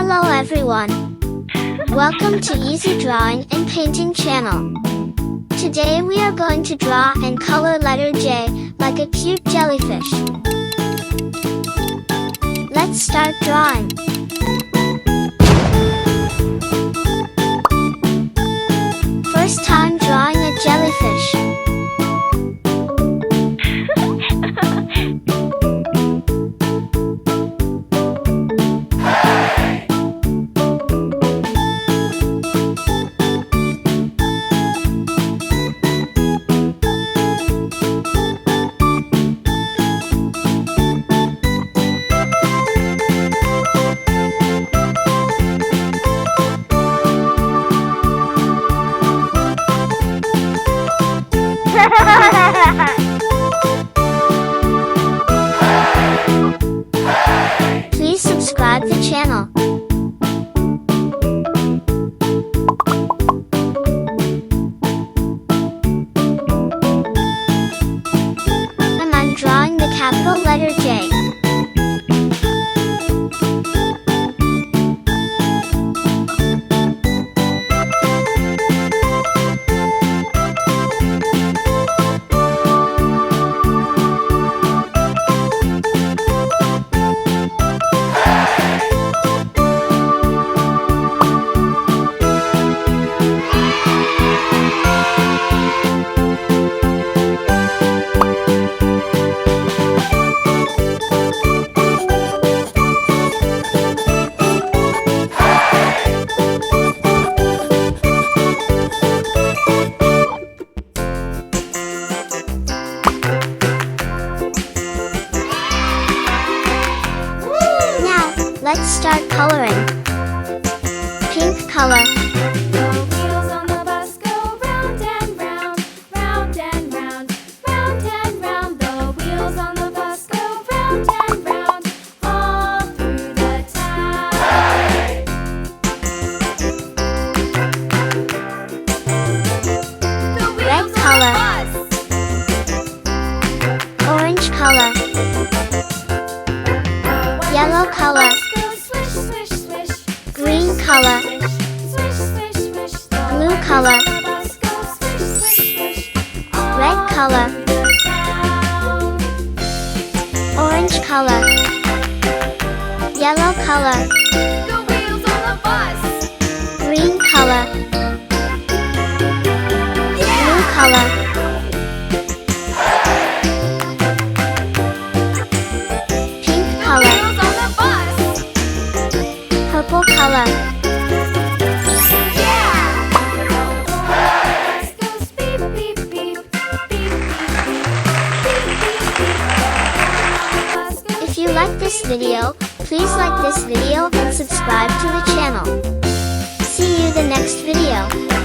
Hello everyone! Welcome to Easy Drawing and Painting channel. Today we are going to draw and color letter J like a cute jellyfish. Let's start drawing. First time drawing a jellyfish. Please subscribe the channel. And I'm drawing the capital letter J. Let's start coloring. Pink color. The wheels on the bus go round and round, round and round, round and round. The wheels on the bus go round and round, all through the town. The wheels Red on color. the bus. Orange color. Yellow color. Green color. Blue color. Red color. Orange color. Yellow color. The wheels on the bus. Green color. Blue color. Pink color. Wheels on the bus. Purple color. If you like this video, please like this video and subscribe to the channel. See you the next video.